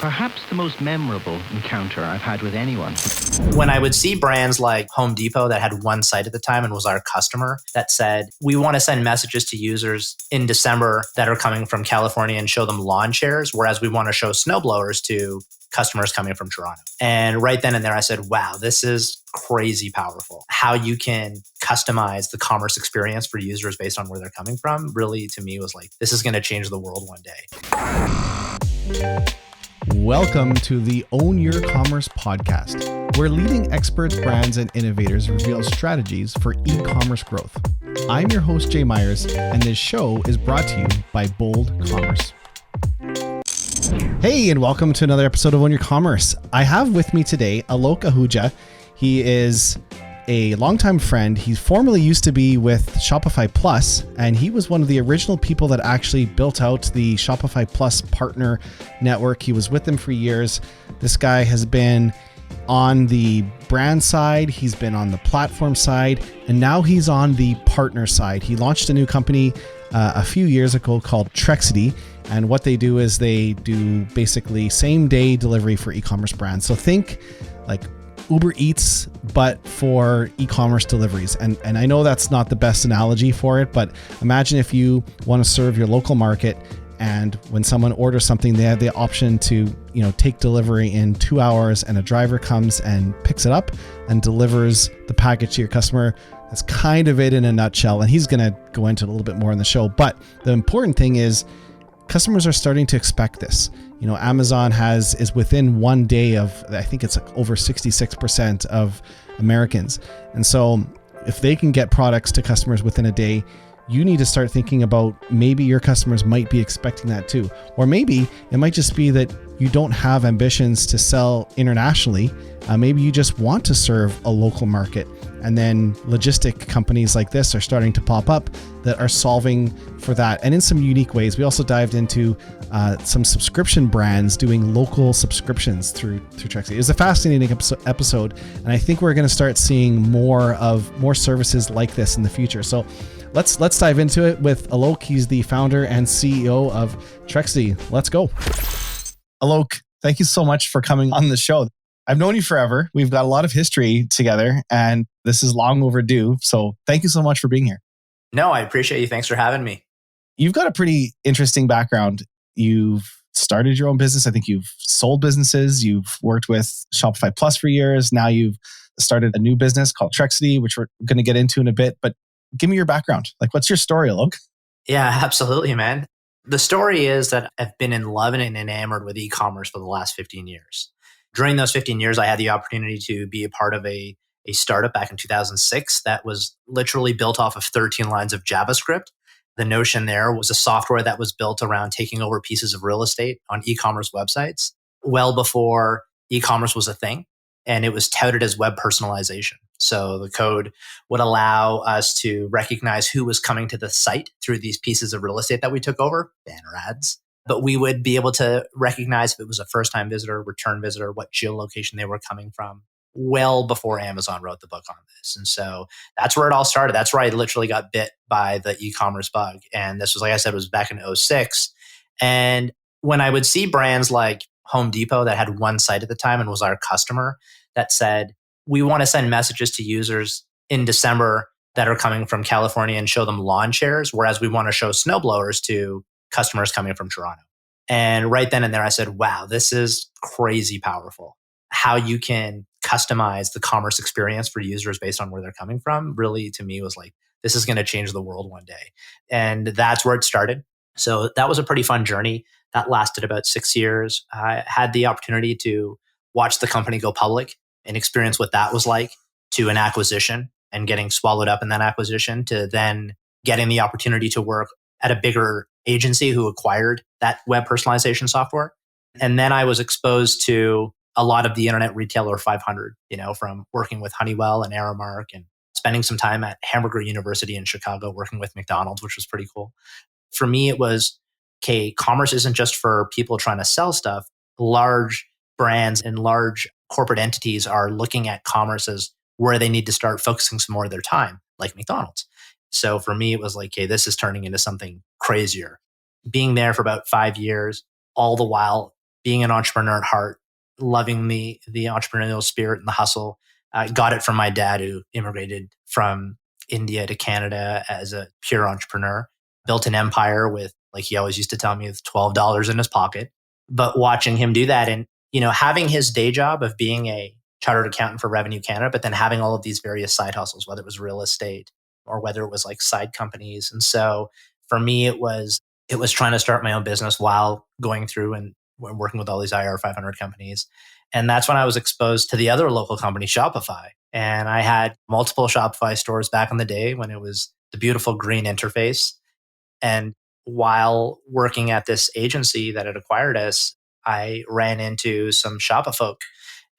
Perhaps the most memorable encounter I've had with anyone. When I would see brands like Home Depot that had one site at the time and was our customer that said, we want to send messages to users in December that are coming from California and show them lawn chairs, whereas we want to show snowblowers to customers coming from Toronto. And right then and there, I said, wow, this is crazy powerful. How you can customize the commerce experience for users based on where they're coming from, really, to me, was like, this is going to change the world one day. Welcome to the Own Your Commerce podcast, where leading experts, brands, and innovators reveal strategies for e-commerce growth. I'm your host, Jay Myers, and this show is brought to you by Bold Commerce. Hey, and welcome to another episode of Own Your Commerce. I have with me today Alok Ahuja. He is a longtime friend. He formerly used to be with Shopify Plus, and he was one of the original people that actually built out the Shopify Plus partner network. He was with them for years. This guy has been on the brand side, he's been on the platform side, and now he's on the partner side. He launched a new company a few years ago called Trexity, and what they do is they do basically same day delivery for e-commerce brands. So think like Uber Eats, but for e-commerce deliveries. And I know that's not the best analogy for it, but imagine if you want to serve your local market, and when someone orders something, they have the option to, take delivery in 2 hours, and a driver comes and picks it up and delivers the package to your customer. That's kind of it in a nutshell. And he's going to go into it a little bit more in the show. But the important thing is customers are starting to expect this. Amazon is within 1 day of, I think it's like over 66% of Americans. And so if they can get products to customers within a day, you need to start thinking about maybe your customers might be expecting that too. Or maybe it might just be that you don't have ambitions to sell internationally. Maybe you just want to serve a local market. And then logistic companies like this are starting to pop up that are solving for that. And in some unique ways. We also dived into some subscription brands doing local subscriptions through Trexity. It was a fascinating episode. And I think we're going to start seeing more services like this in the future. So let's dive into it with Alok. He's the founder and CEO of Trexity. Let's go. Alok, thank you so much for coming on the show. I've known you forever. We've got a lot of history together, and this is long overdue. So thank you so much for being here. No, I appreciate you. Thanks for having me. You've got a pretty interesting background. You've started your own business. I think you've sold businesses. You've worked with Shopify Plus for years. Now you've started a new business called Trexity, which we're going to get into in a bit. But give me your background. Like, what's your story, Alok? Yeah, absolutely, man. The story is that I've been in love and enamored with e-commerce for the last 15 years. During those 15 years, I had the opportunity to be a part of a startup back in 2006 that was literally built off of 13 lines of JavaScript. The notion there was a software that was built around taking over pieces of real estate on e-commerce websites well before e-commerce was a thing. And it was touted as web personalization. So the code would allow us to recognize who was coming to the site through these pieces of real estate that we took over, banner ads. But we would be able to recognize if it was a first-time visitor, return visitor, what geolocation they were coming from, well before Amazon wrote the book on this. And so that's where it all started. That's where I literally got bit by the e-commerce bug. And this was, like I said, was back in 2006. And when I would see brands like Home Depot that had one site at the time and was our customer that said, we want to send messages to users in December that are coming from California and show them lawn chairs, whereas we want to show snowblowers to customers coming from Toronto. And right then and there, I said, wow, this is crazy powerful. How you can customize the commerce experience for users based on where they're coming from, really, to me, was like, this is going to change the world one day. And that's where it started. So that was a pretty fun journey. That lasted about 6 years. I had the opportunity to watch the company go public and experience what that was like, to an acquisition and getting swallowed up in that acquisition, to then getting the opportunity to work at a bigger agency who acquired that web personalization software. And then I was exposed to a lot of the Internet Retailer 500, from working with Honeywell and Aramark and spending some time at Hamburger University in Chicago working with McDonald's, which was pretty cool. For me, it was, okay, commerce isn't just for people trying to sell stuff. Large brands and large corporate entities are looking at commerce as where they need to start focusing some more of their time, like McDonald's. So for me, it was like, okay, this is turning into something crazier. Being there for about 5 years, all the while being an entrepreneur at heart, loving the entrepreneurial spirit and the hustle. I got it from my dad, who immigrated from India to Canada as a pure entrepreneur, built an empire with, like he always used to tell me, with $12 in his pocket. But watching him do that and, having his day job of being a chartered accountant for Revenue Canada, but then having all of these various side hustles, whether it was real estate or whether it was like side companies. And so for me, it was trying to start my own business while going through and working with all these IR 500 companies. And that's when I was exposed to the other local company, Shopify. And I had multiple Shopify stores back in the day when it was the beautiful green interface. And while working at this agency that had acquired us, I ran into some Shopify folk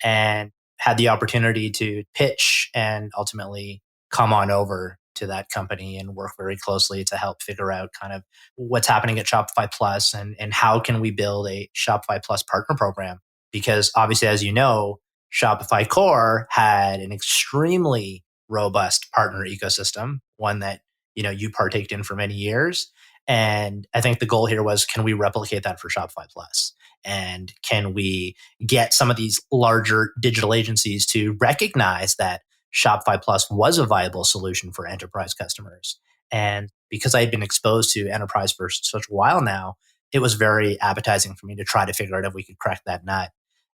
and had the opportunity to pitch and ultimately come on over to that company and work very closely to help figure out kind of what's happening at Shopify Plus and how can we build a Shopify Plus partner program. Because obviously, as you know, Shopify Core had an extremely robust partner ecosystem, one that you partaked in for many years. And I think the goal here was, can we replicate that for Shopify Plus? And can we get some of these larger digital agencies to recognize that Shopify Plus was a viable solution for enterprise customers? And because I had been exposed to enterprise for such a while now, it was very appetizing for me to try to figure out if we could crack that nut.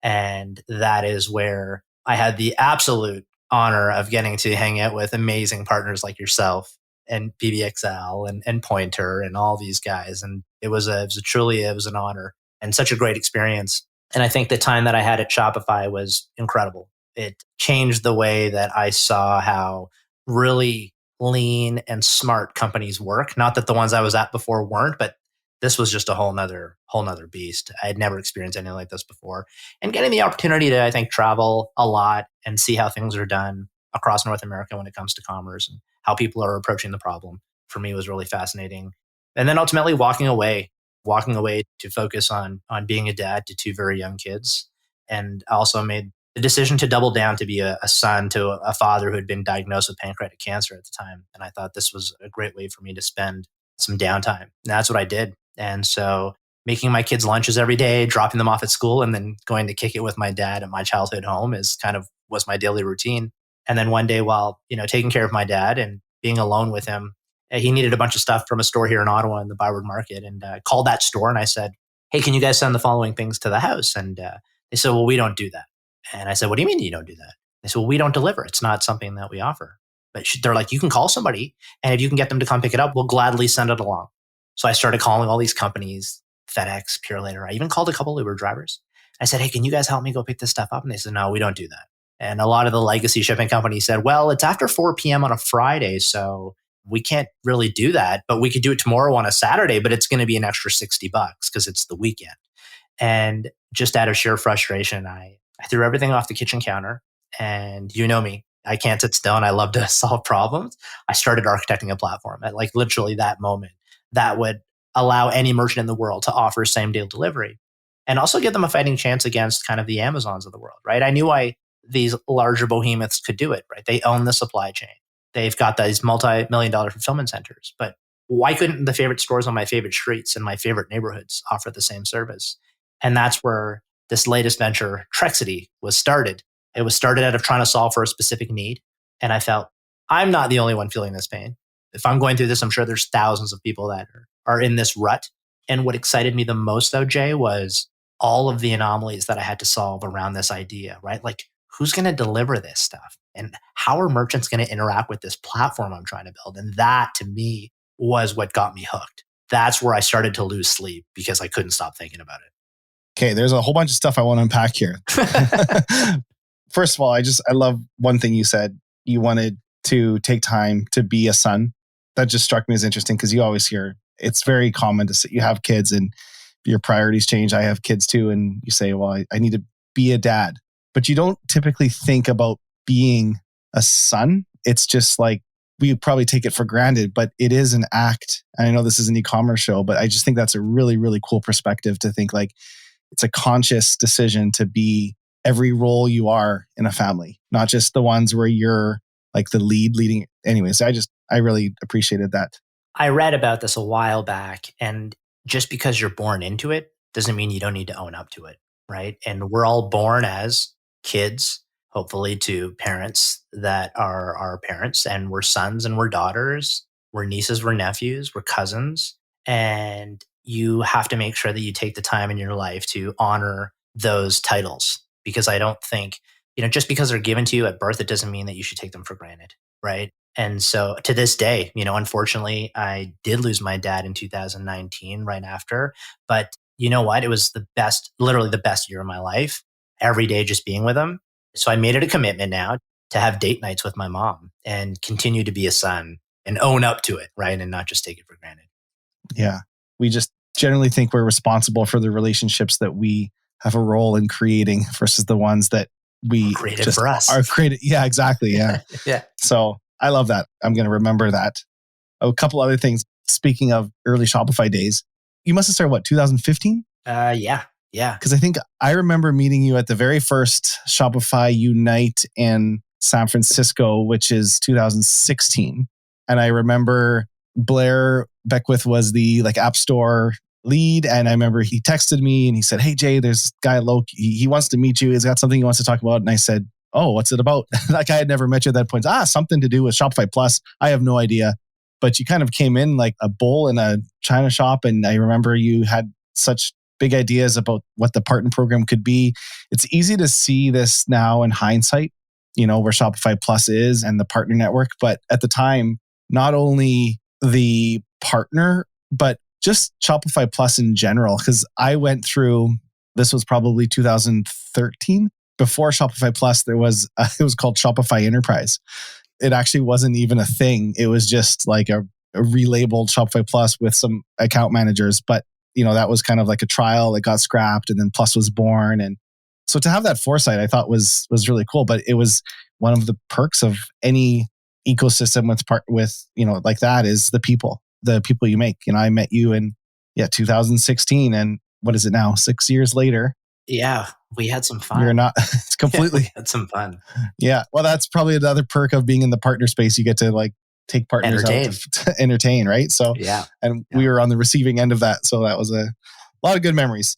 And that is where I had the absolute honor of getting to hang out with amazing partners like yourself and PBXL and Pointer and all these guys. And it was an honor and such a great experience. And I think the time that I had at Shopify was incredible. It changed the way that I saw how really lean and smart companies work. Not that the ones I was at before weren't, but this was just a whole nother beast. I had never experienced anything like this before. And getting the opportunity to, I think, travel a lot and see how things are done across North America when it comes to commerce and how people are approaching the problem, for me, was really fascinating. And then ultimately walking away to focus on being a dad to two very young kids. And I also made the decision to double down to be a son to a father who had been diagnosed with pancreatic cancer at the time. And I thought this was a great way for me to spend some downtime. And that's what I did. And so making my kids lunches every day, dropping them off at school, and then going to kick it with my dad at my childhood home was my daily routine. And then one day, while taking care of my dad and being alone with him, he needed a bunch of stuff from a store here in Ottawa in the Byward Market, and I called that store and I said, "Hey, can you guys send the following things to the house?" And they said, "Well, we don't do that." And I said, "What do you mean you don't do that?" They said, "Well, we don't deliver. It's not something that we offer." But they're like, "You can call somebody, and if you can get them to come pick it up, we'll gladly send it along." So I started calling all these companies, FedEx, Purelator. I even called a couple Uber drivers. I said, "Hey, can you guys help me go pick this stuff up?" And they said, "No, we don't do that." And a lot of the legacy shipping companies said, "Well, it's after 4 p.m. on a Friday, so we can't really do that, but we could do it tomorrow on a Saturday, but it's going to be an extra $60 because it's the weekend." And just out of sheer frustration, I threw everything off the kitchen counter. And you know me, I can't sit still and I love to solve problems. I started architecting a platform at literally that moment that would allow any merchant in the world to offer same day delivery and also give them a fighting chance against kind of the Amazons of the world, right? I knew these larger behemoths could do it, right? They own the supply chain. They've got these multi-million-dollar fulfillment centers. But why couldn't the favorite stores on my favorite streets and my favorite neighborhoods offer the same service? And that's where this latest venture, Trexity, was started. It was started out of trying to solve for a specific need. And I felt, I'm not the only one feeling this pain. If I'm going through this, I'm sure there's thousands of people that are in this rut. And what excited me the most, though, Jay, was all of the anomalies that I had to solve around this idea, right? Like, who's going to deliver this stuff? And how are merchants going to interact with this platform I'm trying to build? And that, to me, was what got me hooked. That's where I started to lose sleep because I couldn't stop thinking about it. Okay, there's a whole bunch of stuff I want to unpack here. First of all, I love one thing you said. You wanted to take time to be a son. That just struck me as interesting because you always hear, it's very common to say you have kids and your priorities change. I have kids too. And you say, well, I need to be a dad. But you don't typically think about being a son. It's just like, we probably take it for granted, but it is an act. And I know this is an e-commerce show, but I just think that's a really, really cool perspective to think like it's a conscious decision to be every role you are in a family, not just the ones where you're like the leading. Anyways, I really appreciated that. I read about this a while back, and just because you're born into it doesn't mean you don't need to own up to it, right? And we're all born as kids, hopefully to parents that are our parents, and we're sons and we're daughters, we're nieces, we're nephews, we're cousins. And you have to make sure that you take the time in your life to honor those titles, because I don't think, just because they're given to you at birth, it doesn't mean that you should take them for granted, right? And so to this day, unfortunately, I did lose my dad in 2019 right after, but you know what? It was the best, literally the best year of my life, every day just being with him. So I made it a commitment now to have date nights with my mom and continue to be a son and own up to it, right? And not just take it for granted. Yeah. We just generally think we're responsible for the relationships that we have a role in creating versus the ones that we created just for us. are created. Yeah, exactly. Yeah. Yeah. So I love that. I'm going to remember that. A couple other things. Speaking of early Shopify days, you must have started 2015? Yeah. Because I think I remember meeting you at the very first Shopify Unite in San Francisco, which is 2016. And I remember Blair Beckwith was the App Store lead. And I remember he texted me and he said, "Hey Jay, there's this guy Alok. He wants to meet you. He's got something he wants to talk about." And I said, "Oh, what's it about?" That guy had never met you at that point. Something to do with Shopify Plus. I have no idea. But you kind of came in like a bull in a china shop. And I remember you had such big ideas about what the partner program could be. It's easy to see this now in hindsight, where Shopify Plus is and the partner network. But at the time, not only the partner, but just Shopify Plus in general. Because I went through, this was probably 2013. Before Shopify Plus, it was called Shopify Enterprise. It actually wasn't even a thing. It was just like a relabeled Shopify Plus with some account managers. But that was kind of like a trial that got scrapped, and then Plus was born. And so to have that foresight, I thought was really cool. But it was one of the perks of any ecosystem with like that is the people you make. I met you in 2016, and what is it now? 6 years later. Yeah, we had some fun. You're not. It's completely. We had some fun. Yeah, well, that's probably another perk of being in the partner space. You get to take partners out to entertain, right? So yeah, we were on the receiving end of that. So that was a lot of good memories.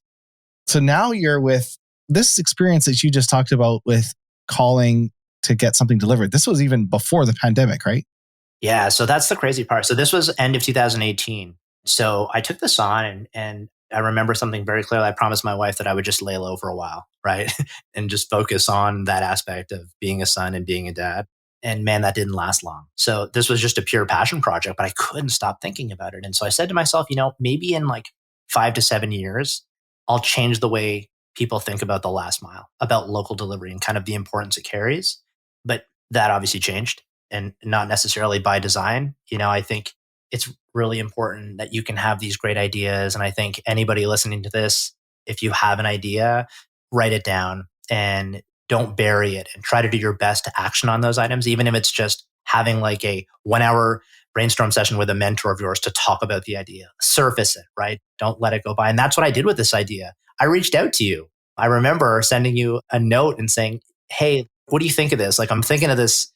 So now you're with this experience that you just talked about with calling to get something delivered. This was even before the pandemic, right? Yeah, so that's the crazy part. So this was end of 2018. So I took this on and I remember something very clearly. I promised my wife that I would just lay low for a while, right? And just focus on that aspect of being a son and being a dad. And man, that didn't last long. So this was just a pure passion project, but I couldn't stop thinking about it. And so I said to myself, maybe in 5 to 7 years, I'll change the way people think about the last mile, about local delivery and kind of the importance it carries. But that obviously changed, and not necessarily by design. I think it's really important that you can have these great ideas. And I think anybody listening to this, if you have an idea, write it down and don't bury it, and try to do your best to action on those items, even if it's just having a 1 hour brainstorm session with a mentor of yours to talk about the idea. Surface it, right? Don't let it go by. And that's what I did with this idea. I reached out to you. I remember sending you a note and saying, "Hey, what do you think of this? I'm thinking of this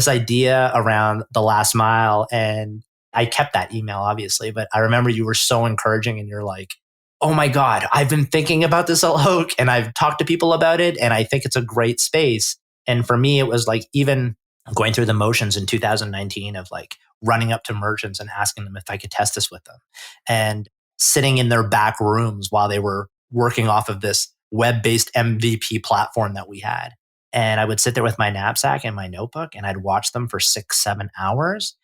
idea around the last mile." And I kept that email, obviously, but I remember you were so encouraging, and you're like, "Oh my God, I've been thinking about this, Alok, and I've talked to people about it, and I think it's a great space." And for me, it was even going through the motions in 2019 of running up to merchants and asking them if I could test this with them, and sitting in their back rooms while they were working off of this web-based MVP platform that we had. And I would sit there with my knapsack and my notebook, and I'd watch them for 6-7 hours.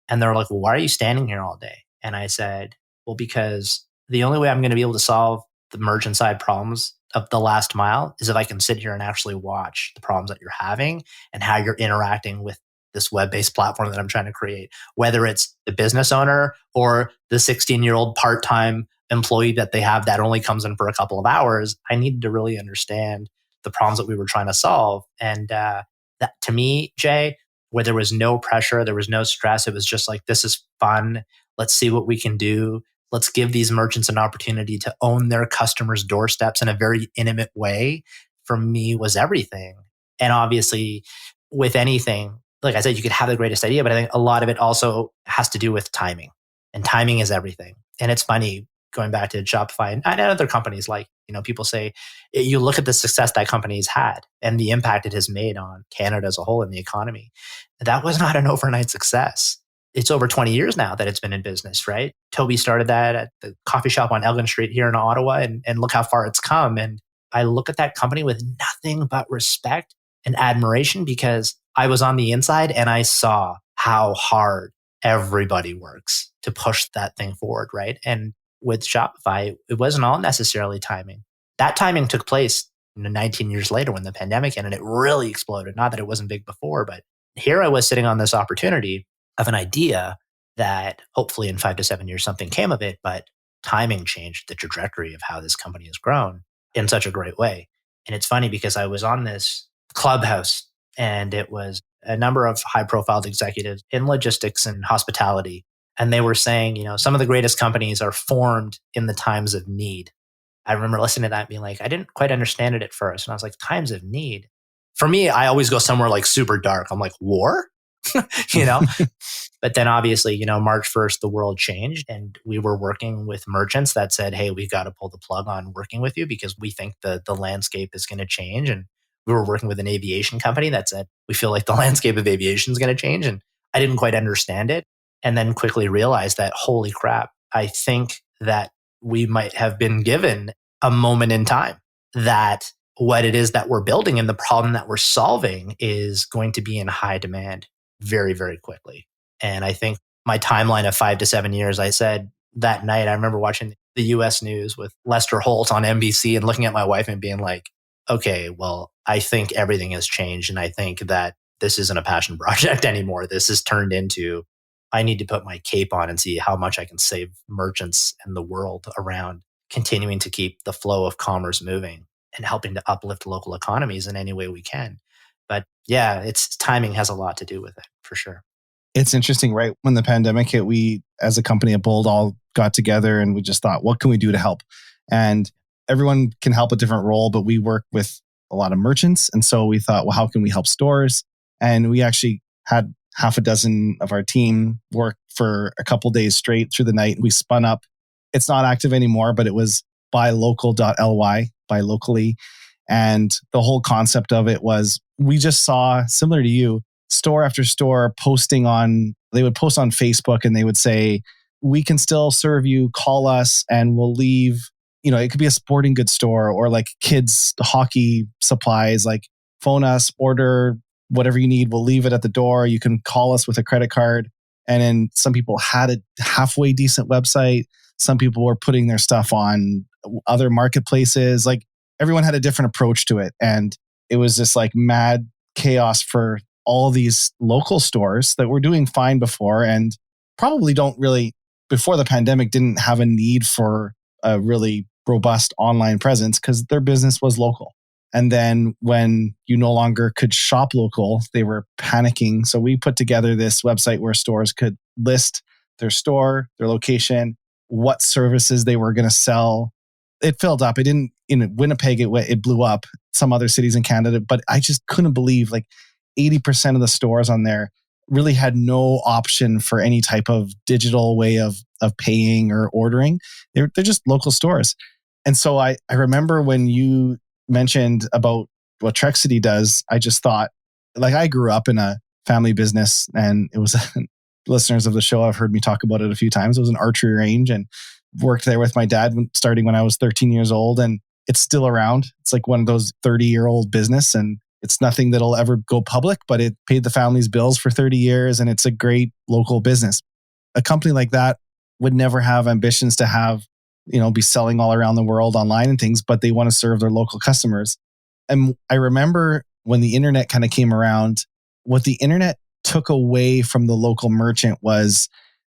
And they're like, "Well, why are you standing here all day?" And I said, "Well, because the only way I'm going to be able to solve the merchant side problems of the last mile is if I can sit here and actually watch the problems that you're having and how you're interacting with this web-based platform that I'm trying to create, whether it's the business owner or the 16-year-old part-time employee that they have that only comes in for a couple of hours. I needed to really understand the problems that we were trying to solve." And that, to me, Jay, where there was no pressure, there was no stress. It was just this is fun. Let's see what we can do. Let's give these merchants an opportunity to own their customers' doorsteps in a very intimate way, for me, was everything. And obviously, with anything, like I said, you could have the greatest idea, but I think a lot of it also has to do with timing. And timing is everything. And it's funny, going back to Shopify and other companies, like, people say, you look at the success that company's had and the impact it has made on Canada as a whole and the economy. That was not an overnight success. It's over 20 years now that it's been in business, right? Toby started that at the coffee shop on Elgin Street here in Ottawa, and look how far it's come. And I look at that company with nothing but respect and admiration, because I was on the inside and I saw how hard everybody works to push that thing forward, right? And with Shopify, it wasn't all necessarily timing. That timing took place 19 years later when the pandemic ended, and it really exploded. Not that it wasn't big before, but here I was sitting on this opportunity of an idea that hopefully in 5 to 7 years something came of it, but timing changed the trajectory of how this company has grown in such a great way. And it's funny because I was on this Clubhouse, and it was a number of high profile executives in logistics and hospitality. And they were saying, some of the greatest companies are formed in the times of need. I remember listening to that and being like, I didn't quite understand it at first. And I was like, times of need. For me, I always go somewhere like super dark. I'm like, war? But then obviously, March 1st, the world changed, and we were working with merchants that said, hey, we got to pull the plug on working with you because we think the landscape is going to change. And we were working with an aviation company that said, we feel like the landscape of aviation is going to change. And I didn't quite understand it. And then quickly realized that, holy crap, I think that we might have been given a moment in time that what it is that we're building and the problem that we're solving is going to be in high demand very, very quickly. And I think my timeline of 5 to 7 years, I said that night, I remember watching the US news with Lester Holt on NBC and looking at my wife and being like, okay, well, I think everything has changed. And I think that this isn't a passion project anymore. This has turned into, I need to put my cape on and see how much I can save merchants and the world around continuing to keep the flow of commerce moving and helping to uplift local economies in any way we can. But yeah, it's timing has a lot to do with it for sure. It's interesting, right? When the pandemic hit, we as a company at Bold all got together and we just thought, what can we do to help? And everyone can help a different role, but we work with a lot of merchants. And so we thought, well, how can we help stores? And we actually had half a dozen of our team work for a couple days straight through the night. We spun up. It's not active anymore, but it was buylocal.ly, buy locally. And the whole concept of it was, we just saw, similar to you, store after store posting on, they would post on Facebook and they would say, we can still serve you, call us and we'll leave. It could be a sporting goods store or like kids hockey supplies, like phone us, order whatever you need. We'll leave it at the door. You can call us with a credit card. And then some people had a halfway decent website. Some people were putting their stuff on other marketplaces. Like everyone had a different approach to it. And it was just like mad chaos for all these local stores that were doing fine before and probably before the pandemic, didn't have a need for a really robust online presence because their business was local. And then when you no longer could shop local, they were panicking. So we put together this website where stores could list their store, their location, what services they were going to sell. It filled up. It didn't, in Winnipeg, it blew up. Some other cities in Canada, but I just couldn't believe 80% of the stores on there really had no option for any type of digital way of paying or ordering. They're just local stores. And so I remember when you mentioned about what Trexity does, I just thought, I grew up in a family business, and it was listeners of the show have heard me talk about it a few times. It was an archery range, and worked there with my dad starting when I was 13 years old, and it's still around. It's like one of those 30-year-old business, and it's nothing that'll ever go public, but it paid the family's bills for 30 years, and it's a great local business. A company like that would never have ambitions to have, be selling all around the world online and things, but they want to serve their local customers. And I remember when the internet kind of came around, what the internet took away from the local merchant was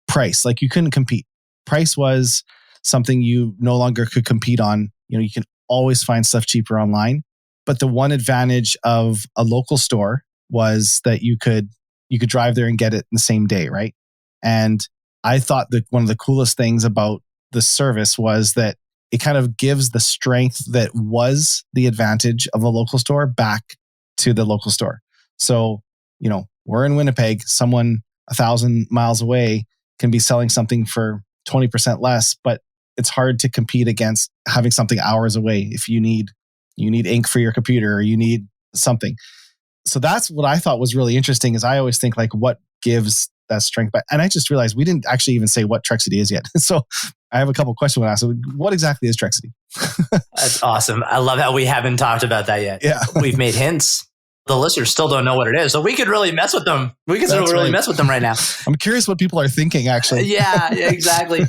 price. Like you couldn't compete. Price was something you no longer could compete on. You can always find stuff cheaper online. But the one advantage of a local store was that you could drive there and get it the same day, right? And I thought that one of the coolest things about the service was that it kind of gives the strength that was the advantage of a local store back to the local store. So, we're in Winnipeg, someone 1,000 miles away can be selling something for 20% less, but it's hard to compete against having something hours away if you need ink for your computer or you need something. So that's what I thought was really interesting is I always think like what gives that strength. And I just realized we didn't actually even say what Trexity is yet. So I have a couple of questions to ask. So what exactly is Trexity? That's awesome. I love how we haven't talked about that yet. Yeah. We've made hints. The listeners still don't know what it is. So we could really mess with them. We could mess with them right now. I'm curious what people are thinking, actually. Yeah, exactly.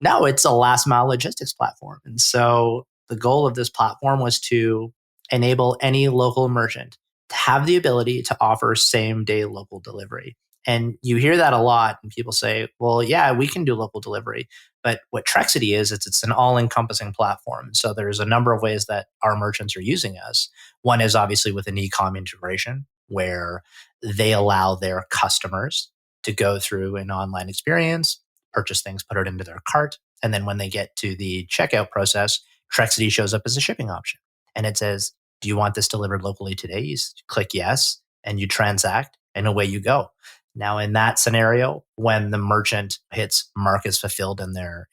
No, it's a last mile logistics platform. And so the goal of this platform was to enable any local merchant to have the ability to offer same day local delivery. And you hear that a lot and people say, well, yeah, we can do local delivery. But what Trexity is, it's an all-encompassing platform. So there's a number of ways that our merchants are using us. One is obviously with an e-com integration where they allow their customers to go through an online experience, purchase things, put it into their cart. And then when they get to the checkout process, Trexity shows up as a shipping option. And it says, do you want this delivered locally today? You click yes, and you transact, and away you go. Now, in that scenario, when the merchant hits mark as fulfilled in their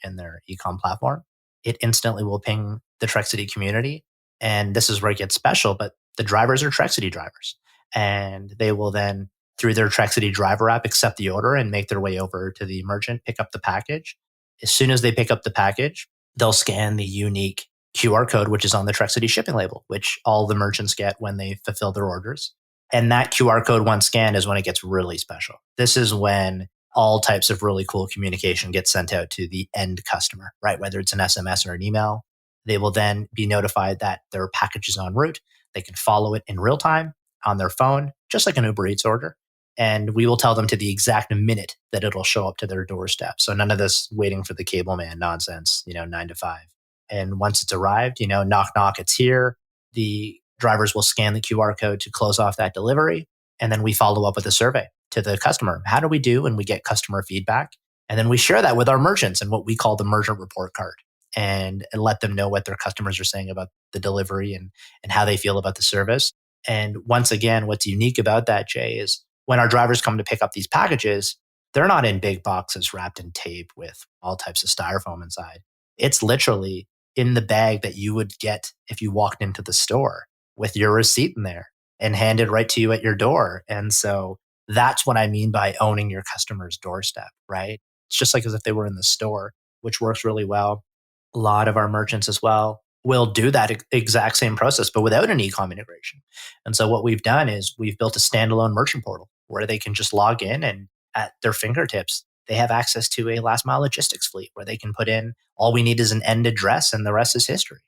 e-com platform, it instantly will ping the Trexity community. And this is where it gets special, but the drivers are Trexity drivers. And they will then, through their Trexity driver app, accept the order and make their way over to the merchant, pick up the package. As soon as they pick up the package, they'll scan the unique QR code, which is on the Trexity shipping label, which all the merchants get when they fulfill their orders. And that QR code, once scanned, is when it gets really special. This is when all types of really cool communication gets sent out to the end customer, right? Whether it's an SMS or an email, they will then be notified that their package is en route. They can follow it in real time on their phone, just like an Uber Eats order. And we will tell them to the exact minute that it'll show up to their doorstep. So none of this waiting for the cable man nonsense, 9 to 5. And once it's arrived, knock, knock, it's here. The drivers will scan the QR code to close off that delivery. And then we follow up with a survey to the customer. How do we do? And we get customer feedback. And then we share that with our merchants in what we call the merchant report card and let them know what their customers are saying about the delivery and how they feel about the service. And once again, what's unique about that, Jay, is when our drivers come to pick up these packages, they're not in big boxes wrapped in tape with all types of styrofoam inside. It's literally in the bag that you would get if you walked into the store with your receipt in there and handed right to you at your door. And so that's what I mean by owning your customer's doorstep, right? It's just like as if they were in the store, which works really well. A lot of our merchants as well will do that exact same process, but without an e-com integration. And so what we've done is we've built a standalone merchant portal where they can just log in and at their fingertips, they have access to a last mile logistics fleet where they can put in, all we need is an end address and the rest is history.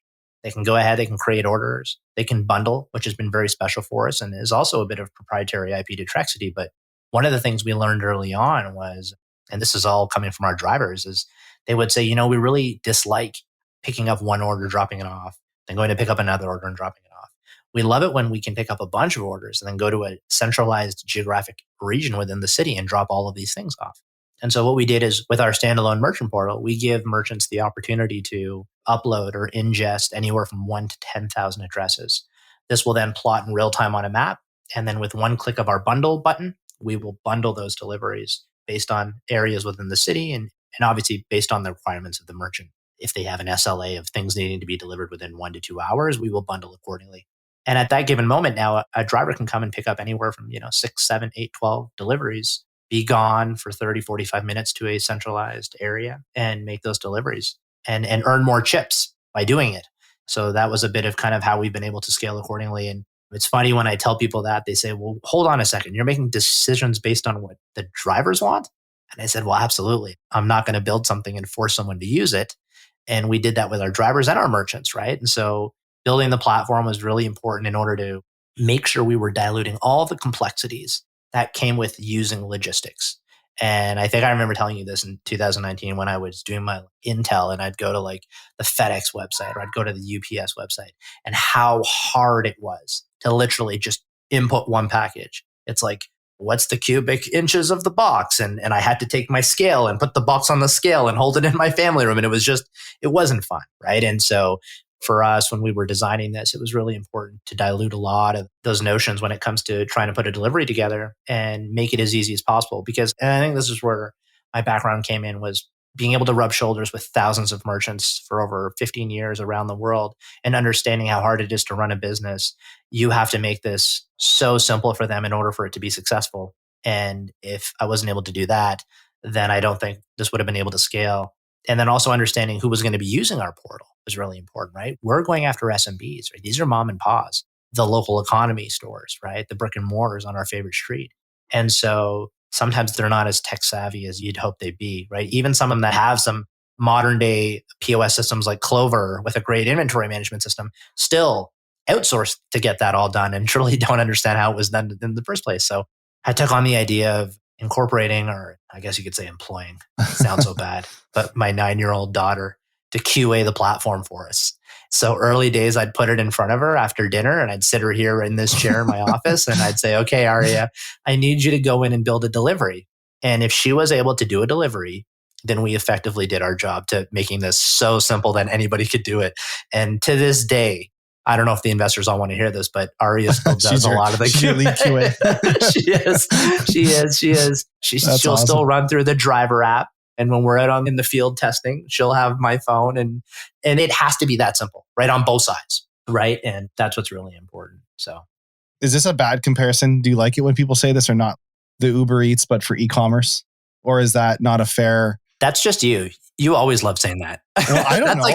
They can go ahead, they can create orders, they can bundle, which has been very special for us and is also a bit of proprietary IP to Trexity. But one of the things we learned early on was, and this is all coming from our drivers, is they would say, we really dislike picking up one order, dropping it off, then going to pick up another order and dropping it off. We love it when we can pick up a bunch of orders and then go to a centralized geographic region within the city and drop all of these things off. And so what we did is with our standalone merchant portal, we give merchants the opportunity to upload or ingest anywhere from 1 to 10,000 addresses. This will then plot in real time on a map. And then with one click of our bundle button, we will bundle those deliveries based on areas within the city and obviously based on the requirements of the merchant. If they have an SLA of things needing to be delivered within 1 to 2 hours, we will bundle accordingly. And at that given moment now, a driver can come and pick up anywhere from 6, 7, 8, 12 deliveries, be gone for 30, 45 minutes to a centralized area and make those deliveries and earn more chips by doing it. So that was a bit of kind of how we've been able to scale accordingly. And it's funny when I tell people that, they say, well, hold on a second. You're making decisions based on what the drivers want? And I said, well, absolutely. I'm not going to build something and force someone to use it. And we did that with our drivers and our merchants, right? And so building the platform was really important in order to make sure we were diluting all the complexities that came with using logistics. And I think I remember telling you this in 2019 when I was doing my Intel and I'd go to like the FedEx website or I'd go to the UPS website and how hard it was to literally just input one package. It's like, what's the cubic inches of the box? And I had to take my scale and put the box on the scale and hold it in my family room. And it wasn't fun, right? And so for us, when we were designing this, it was really important to dilute a lot of those notions when it comes to trying to put a delivery together and make it as easy as possible. And I think this is where my background came in was being able to rub shoulders with thousands of merchants for over 15 years around the world and understanding how hard it is to run a business, you have to make this so simple for them in order for it to be successful. And if I wasn't able to do that, then I don't think this would have been able to scale. And then also understanding who was going to be using our portal was really important, right? We're going after SMBs, right? These are mom and pa's, the local economy stores, right? The brick and mortars on our favorite street. And so sometimes they're not as tech savvy as you'd hope they'd be, right? Even some of them that have some modern day POS systems like Clover with a great inventory management system still outsource to get that all done and truly don't understand how it was done in the first place. So I took on the idea of incorporating, or I guess you could say employing, it sounds so bad, but my 9-year-old daughter to QA the platform for us. So early days, I'd put it in front of her after dinner and I'd sit her here in this chair in my office and I'd say, okay, Aria, I need you to go in and build a delivery. And if she was able to do a delivery, then we effectively did our job to making this so simple that anybody could do it. And to this day, I don't know if the investors all want to hear this, but Aria still does a lot of the QA. She is. She'll awesome. Still run through the driver app. And when we're out in the field testing, she'll have my phone and it has to be that simple, right? On both sides, right? And that's what's really important. So is this a bad comparison? Do you like it when people say this or not? The Uber Eats, but for e-commerce? Or is that not a fair... That's just you. You always love saying that. Well, I don't know.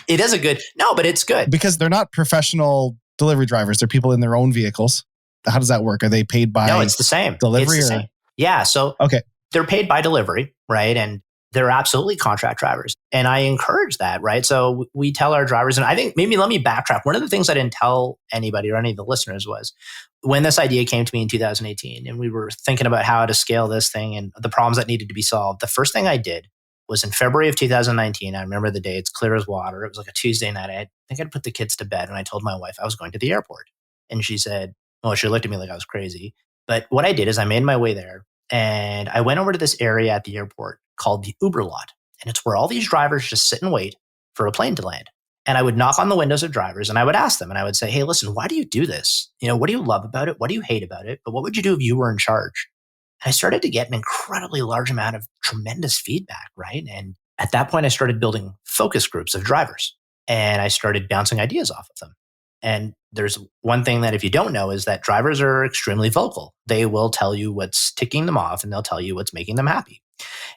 It is a good... No, but it's good. Because they're not professional delivery drivers. They're people in their own vehicles. How does that work? Are they paid by... No, it's the same. Delivery? It's the same. Yeah. So okay. They're paid by delivery, right? And they're absolutely contract drivers. And I encourage that, right? So we tell our drivers, and I think maybe let me backtrack. One of the things I didn't tell anybody or any of the listeners was when this idea came to me in 2018 and we were thinking about how to scale this thing and the problems that needed to be solved, the first thing I did was in February of 2019. I remember the day, it's clear as water. It was like a Tuesday night. I think I'd put the kids to bed and I told my wife I was going to the airport. And she said, oh, she looked at me like I was crazy. But what I did is I made my way there. And I went over to this area at the airport called the Uber lot. And it's where all these drivers just sit and wait for a plane to land. And I would knock on the windows of drivers and I would ask them and I would say, hey, listen, why do you do this? What do you love about it? What do you hate about it? But what would you do if you were in charge? And I started to get an incredibly large amount of tremendous feedback, right? And at that point, I started building focus groups of drivers and I started bouncing ideas off of them. And there's one thing that if you don't know is that drivers are extremely vocal. They will tell you what's ticking them off and they'll tell you what's making them happy.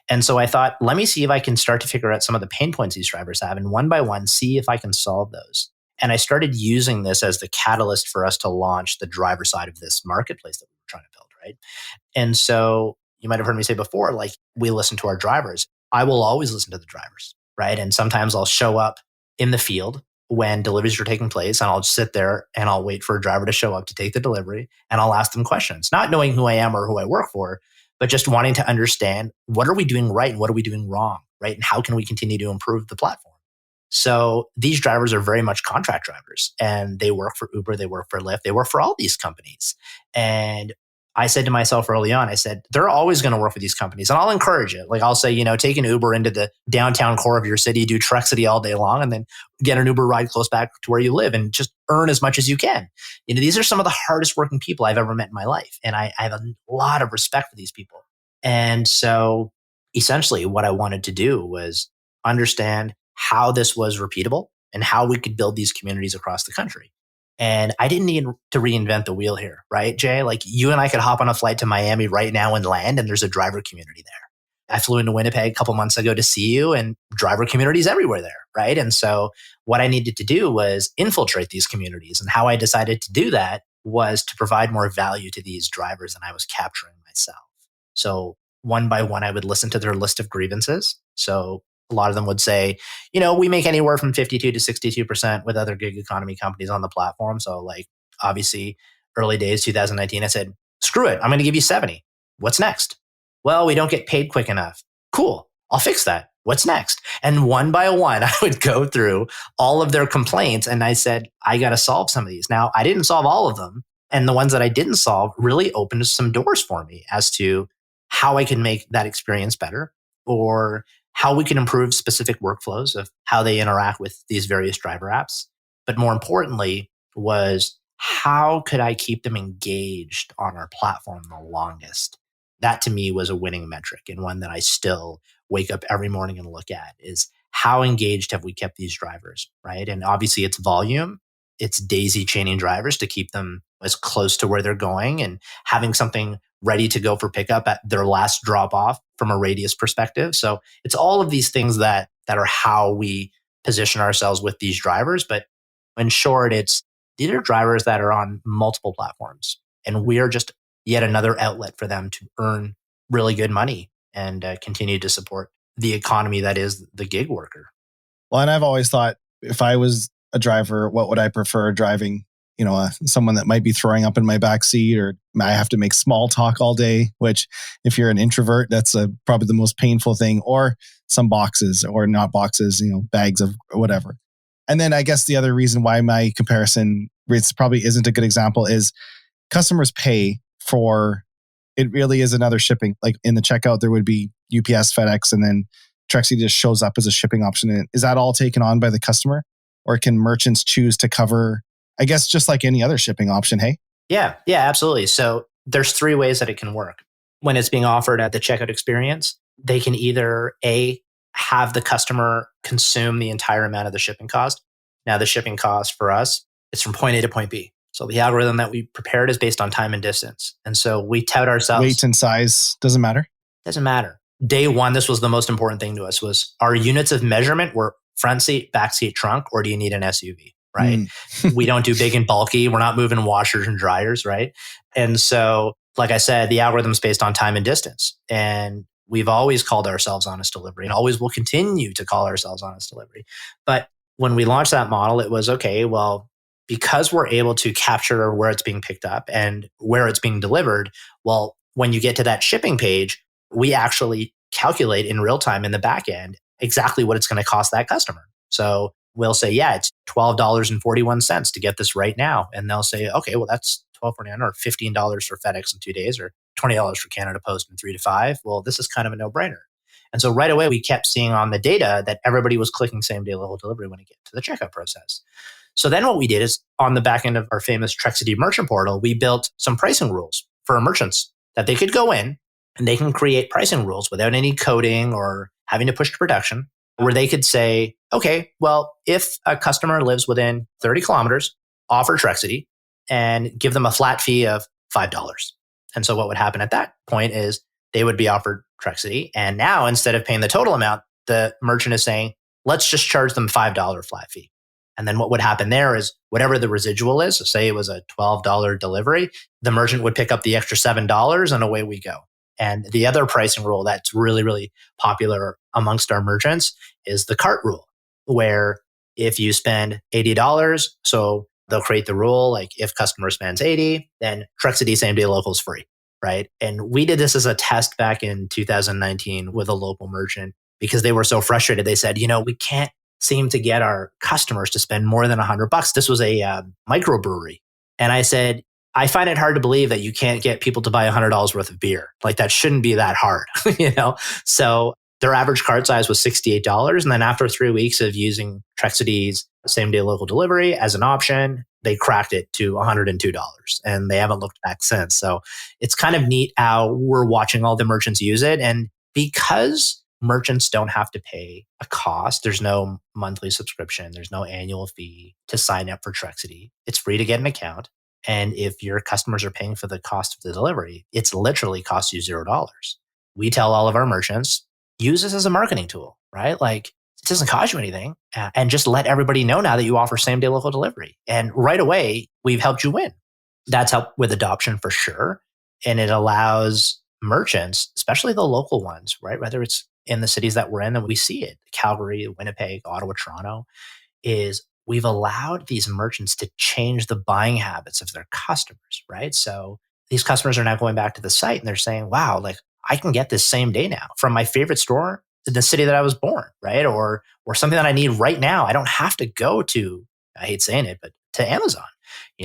And so I thought, let me see if I can start to figure out some of the pain points these drivers have and one by one, see if I can solve those. And I started using this as the catalyst for us to launch the driver side of this marketplace that we were trying to build, right? And so you might have heard me say before, like we listen to our drivers. I will always listen to the drivers, right? And sometimes I'll show up in the field when deliveries are taking place and I'll just sit there and I'll wait for a driver to show up to take the delivery and I'll ask them questions, not knowing who I am or who I work for, but just wanting to understand what are we doing right and what are we doing wrong, right? And how can we continue to improve the platform? So these drivers are very much contract drivers and they work for Uber, they work for Lyft, they work for all these companies. And I said to myself early on, I said, they're always going to work with these companies and I'll encourage it. Like I'll say, take an Uber into the downtown core of your city, do Trexity all day long, and then get an Uber ride close back to where you live and just earn as much as you can. These are some of the hardest working people I've ever met in my life. And I have a lot of respect for these people. And so essentially what I wanted to do was understand how this was repeatable and how we could build these communities across the country. And I didn't need to reinvent the wheel here, right, Jay? Like you and I could hop on a flight to Miami right now and land, and there's a driver community there. I flew into Winnipeg a couple months ago to see you, and driver communities everywhere there, right? And so what I needed to do was infiltrate these communities. And how I decided to do that was to provide more value to these drivers than I was capturing myself. So one by one, I would listen to their list of grievances. So a lot of them would say, we make anywhere from 52 to 62% with other gig economy companies on the platform. So like obviously early days, 2019, I said, screw it. I'm going to give you 70. What's next? Well, we don't get paid quick enough. Cool. I'll fix that. What's next? And one by one, I would go through all of their complaints. And I said, I got to solve some of these. Now, I didn't solve all of them. And the ones that I didn't solve really opened some doors for me as to how I can make that experience better or how we can improve specific workflows of how they interact with these various driver apps. But more importantly was how could I keep them engaged on our platform the longest? That to me was a winning metric, and one that I still wake up every morning and look at is how engaged have we kept these drivers, right? And obviously it's volume, it's daisy chaining drivers to keep them as close to where they're going and having something ready to go for pickup at their last drop off from a radius perspective. So it's all of these things that are how we position ourselves with these drivers. But in short, these are drivers that are on multiple platforms, and we are just yet another outlet for them to earn really good money and continue to support the economy that is the gig worker. Well, and I've always thought, if I was a driver, what would I prefer driving? Someone that might be throwing up in my back seat, or I have to make small talk all day, which if you're an introvert, that's probably the most painful thing, or some boxes, or not boxes, bags of whatever. And then I guess the other reason why my comparison probably isn't a good example is customers pay for, it really is another shipping. Like in the checkout, there would be UPS, FedEx, and then Trexity just shows up as a shipping option. And is that all taken on by the customer? Or can merchants choose to cover, I guess, just like any other shipping option, hey? Yeah, absolutely. So there's 3 ways that it can work. When it's being offered at the checkout experience, they can either have the customer consume the entire amount of the shipping cost. Now, the shipping cost for us is from point A to point B. So the algorithm that we prepared is based on time and distance. And so we tout ourselves. Weight and size doesn't matter? Doesn't matter. Day one, this was the most important thing to us, was our units of measurement were front seat, back seat, trunk, or do you need an SUV, right? We don't do big and bulky. We're not moving washers and dryers, right? And so, like I said, the algorithm's based on time and distance. And we've always called ourselves honest delivery, and always will continue to call ourselves honest delivery. But when we launched that model, it was, okay, well, because we're able to capture where it's being picked up and where it's being delivered, well, when you get to that shipping page, we actually calculate in real time in the back end exactly what it's going to cost that customer. So we'll say, yeah, it's $12.41 to get this right now. And they'll say, okay, well, that's $12.49 or $15 for FedEx in 2 days, or $20 for Canada Post in 3 to 5. Well, this is kind of a no-brainer. And so right away, we kept seeing on the data that everybody was clicking same-day local delivery when it gets to the checkout process. So then what we did is, on the back end of our famous Trexity merchant portal, we built some pricing rules for our merchants that they could go in and they can create pricing rules without any coding or having to push to production, where they could say, okay, well, if a customer lives within 30 kilometers, offer Trexity and give them a flat fee of $5. And so what would happen at that point is they would be offered Trexity. And now, instead of paying the total amount, the merchant is saying, let's just charge them $5 flat fee. And then what would happen there is whatever the residual is, so say it was a $12 delivery, the merchant would pick up the extra $7 and away we go. And the other pricing rule that's really, really popular amongst our merchants is the cart rule, where if you spend $80, so they'll create the rule, like if customer spends 80, then Trexity same day local is free, right? And we did this as a test back in 2019 with a local merchant because they were so frustrated. They said, we can't seem to get our customers to spend more than $100. This was a microbrewery. And I said, I find it hard to believe that you can't get people to buy $100 worth of beer. Like, that shouldn't be that hard, So their average cart size was $68. And then after 3 weeks of using Trexity's same day local delivery as an option, they cracked it to $102, and they haven't looked back since. So it's kind of neat how we're watching all the merchants use it. And because merchants don't have to pay a cost, there's no monthly subscription, there's no annual fee to sign up for Trexity. It's free to get an account. And if your customers are paying for the cost of the delivery, it's literally costs you $0. We tell all of our merchants, use this as a marketing tool, right? Like, it doesn't cost you anything. And just let everybody know now that you offer same day local delivery. And right away, we've helped you win. That's helped with adoption for sure. And it allows merchants, especially the local ones, right? Whether it's in the cities that we're in, and we see it, Calgary, Winnipeg, Ottawa, Toronto, is we've allowed these merchants to change the buying habits of their customers, right? So these customers are now going back to the site and they're saying, wow, like, I can get this same day now from my favorite store in the city that I was born, right? Or something that I need right now. I don't have to go to, I hate saying it, but to Amazon.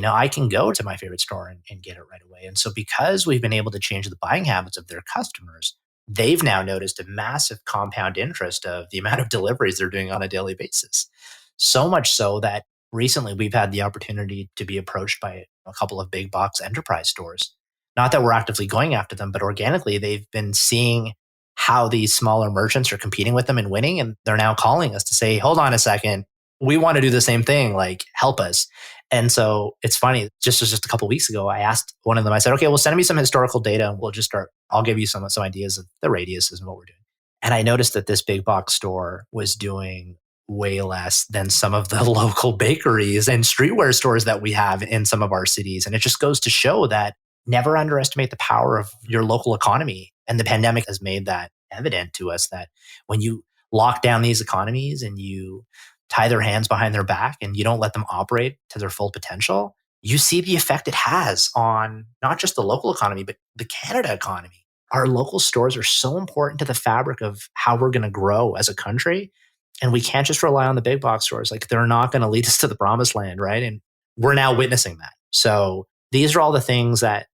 I can go to my favorite store and get it right away. And so because we've been able to change the buying habits of their customers, they've now noticed a massive compound interest of the amount of deliveries they're doing on a daily basis. So much so that recently we've had the opportunity to be approached by a couple of big box enterprise stores not that we're actively going after them, but organically they've been seeing how these smaller merchants are competing with them and winning. And they're now calling us to say, hold on a second, we want to do the same thing, like help us. And so it's funny, just a couple of weeks ago, I asked one of them, I said, okay, well, send me some historical data and we'll just start, I'll give you some ideas of the radiuses and what we're doing. And I noticed that this big box store was doing way less than some of the local bakeries and streetwear stores that we have in some of our cities. And it just goes to show that never underestimate the power of your local economy. And the pandemic has made that evident to us, that when you lock down these economies and you tie their hands behind their back and you don't let them operate to their full potential, you see the effect it has on not just the local economy, but the Canada economy. Our local stores are so important to the fabric of how we're going to grow as a country. And we can't just rely on the big box stores. Like, they're not going to lead us to the promised land, right? And we're now witnessing that. So these are all the things that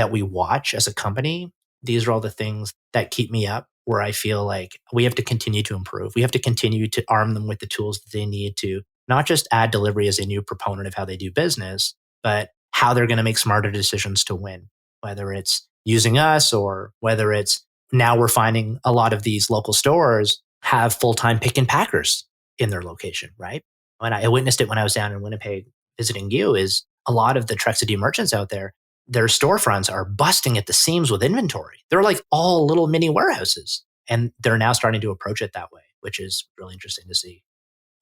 we watch as a company. These are all the things that keep me up, where I feel like we have to continue to improve. We have to continue to arm them with the tools that they need to not just add delivery as a new proponent of how they do business, but how they're going to make smarter decisions to win, whether it's using us or whether it's now we're finding a lot of these local stores have full-time pick and packers in their location, right? And I witnessed it when I was down in Winnipeg visiting you, is a lot of the Trexity merchants out there, their storefronts are busting at the seams with inventory. They're like all little mini warehouses. And they're now starting to approach it that way, which is really interesting to see.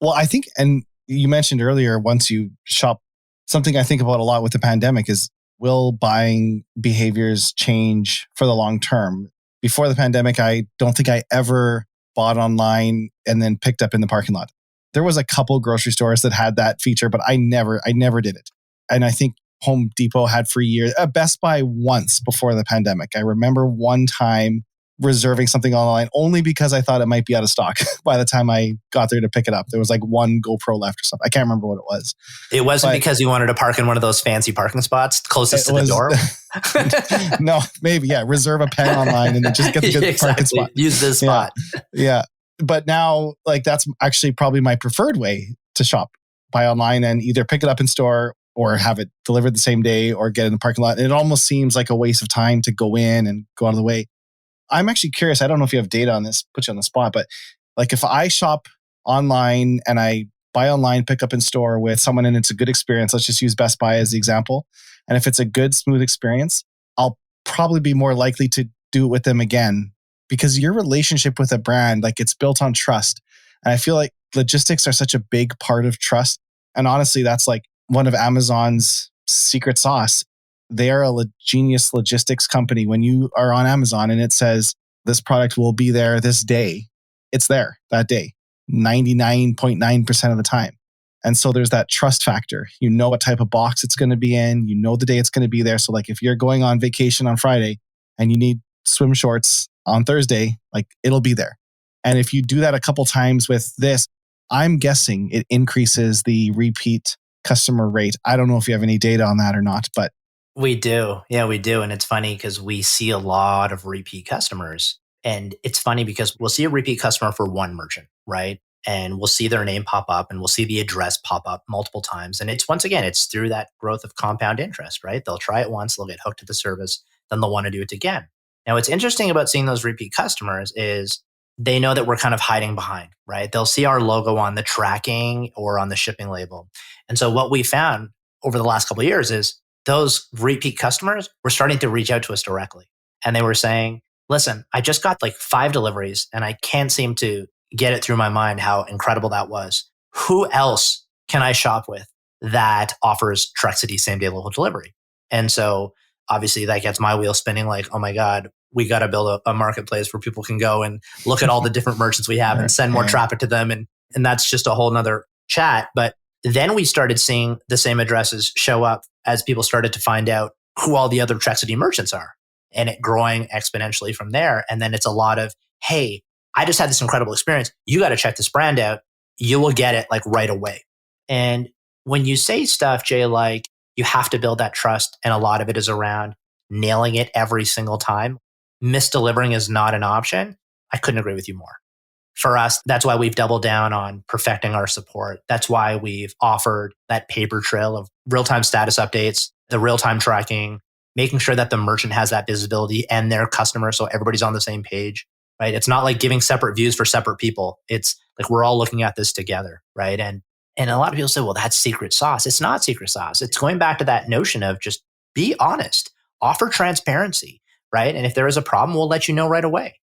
Well, I think, and you mentioned earlier, once you shop, something I think about a lot with the pandemic is, will buying behaviors change for the long term? Before the pandemic, I don't think I ever bought online and then picked up in the parking lot. There was a couple grocery stores that had that feature, but I never did it. And I think Home Depot had for years, Best Buy once before the pandemic. I remember one time reserving something online only because I thought it might be out of stock by the time I got there to pick it up. There was like one GoPro left or something. I can't remember what it was. It wasn't because you wanted to park in one of those fancy parking spots closest to the door? No, maybe, yeah. Reserve a pen online and then just get the good parking spot. Use this spot. Yeah. But now, like, that's actually probably my preferred way to shop. Buy online and either pick it up in store or have it delivered the same day or get in the parking lot. And it almost seems like a waste of time to go in and go out of the way. I'm actually curious. I don't know if you have data on this, put you on the spot, but like, if I shop online and I buy online, pick up in store with someone and it's a good experience, let's just use Best Buy as the example. And if it's a good, smooth experience, I'll probably be more likely to do it with them again, because your relationship with a brand, like, it's built on trust. And I feel like logistics are such a big part of trust. And honestly, that's like one of Amazon's secret sauce. They are a genius logistics company. When you are on Amazon and it says this product will be there this day, it's there that day, 99.9% of the time. And so there's that trust factor. You know what type of box it's going to be in. You know the day it's going to be there. So like, if you're going on vacation on Friday and you need swim shorts on Thursday, like, it'll be there. And if you do that a couple times with this, I'm guessing it increases the repeat customer rate. I don't know if you have any data on that or not, but we do. Yeah, we do. And it's funny because we see a lot of repeat customers. And it's funny because we'll see a repeat customer for one merchant, right? And we'll see their name pop up and we'll see the address pop up multiple times. And it's, once again, it's through that growth of compound interest, right? They'll try it once, they'll get hooked to the service, then they'll want to do it again. Now, what's interesting about seeing those repeat customers is they know that we're kind of hiding behind, right? They'll see our logo on the tracking or on the shipping label. And so what we found over the last couple of years is those repeat customers were starting to reach out to us directly. And they were saying, listen, I just got like 5 deliveries and I can't seem to get it through my mind how incredible that was. Who else can I shop with that offers Trexity same-day local delivery? And so obviously that gets my wheel spinning, like, oh my God, we got to build a marketplace where people can go and look at all the different merchants we have and send more traffic to them. And that's just a whole nother chat. But then we started seeing the same addresses show up as people started to find out who all the other Trexity merchants are, and it growing exponentially from there. And then it's a lot of, hey, I just had this incredible experience. You got to check this brand out. You will get it like right away. And when you say stuff, Jay, like, you have to build that trust, and a lot of it is around nailing it every single time. Misdelivering is not an option. I couldn't agree with you more. For us, that's why we've doubled down on perfecting our support. That's why we've offered that paper trail of real-time status updates, the real-time tracking, making sure that the merchant has that visibility and their customer so everybody's on the same page, right? It's not like giving separate views for separate people. It's like we're all looking at this together, right? And a lot of people say, well, that's secret sauce. It's not secret sauce. It's going back to that notion of just be honest, offer transparency, right? And if there is a problem, we'll let you know right away.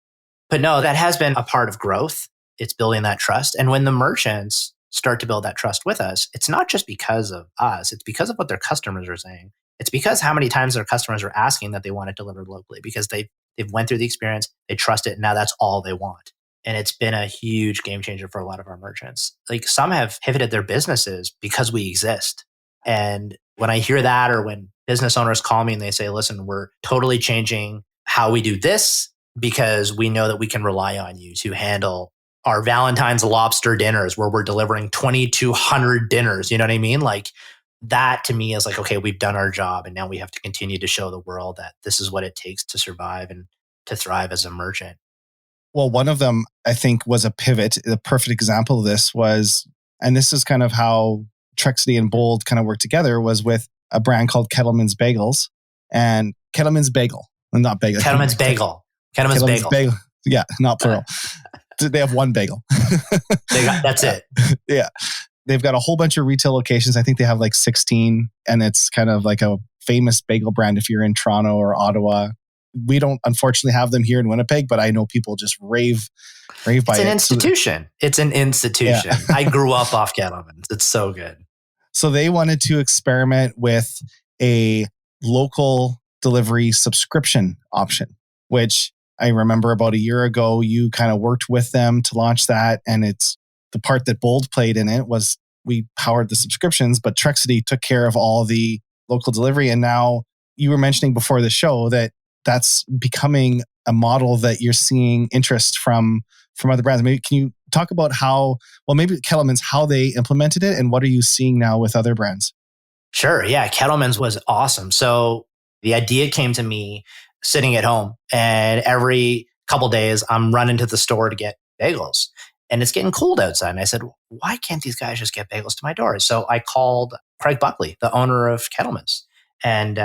But no, that has been a part of growth. It's building that trust. And when the merchants start to build that trust with us, it's not just because of us. It's because of what their customers are saying. It's because how many times their customers are asking that they want it delivered locally because they've went through the experience, they trust it, and now that's all they want. And it's been a huge game changer for a lot of our merchants. Like some have pivoted their businesses because we exist. And when I hear that, or when business owners call me and they say, listen, we're totally changing how we do this because we know that we can rely on you to handle our Valentine's lobster dinners where we're delivering 2,200 dinners. You know what I mean? Like that to me is like, okay, we've done our job and now we have to continue to show the world that this is what it takes to survive and to thrive as a merchant. Well, one of them, I think, was a pivot. The perfect example of this was, and this is kind of how Trexity and Bold kind of worked together, was with a brand called Kettleman's Bagels. And Kettleman's Bagel, not bagel. Kettleman's Bagel. Kettleman's Bagel. Yeah, not plural. They have one bagel. That's it. Yeah. They've got a whole bunch of retail locations. I think they have like 16, and it's kind of like a famous bagel brand if you're in Toronto or Ottawa. We don't unfortunately have them here in Winnipeg, but I know people just rave by it. It's an institution. It's an institution. Yeah. I grew up off Kettleman. It's so good. So they wanted to experiment with a local delivery subscription option, which I remember about a year ago, you kind of worked with them to launch that. And it's the part that Bold played in it was we powered the subscriptions, but Trexity took care of all the local delivery. And now you were mentioning before the show that that's becoming a model that you're seeing interest from other brands. Maybe can you talk about how, well, maybe Kettleman's, how they implemented it and what are you seeing now with other brands? Sure. Yeah. Kettleman's was awesome. So the idea came to me sitting at home, and every couple days I'm running to the store to get bagels, and it's getting cold outside. And I said, why can't these guys just get bagels to my door? So I called Craig Buckley, the owner of Kettleman's. And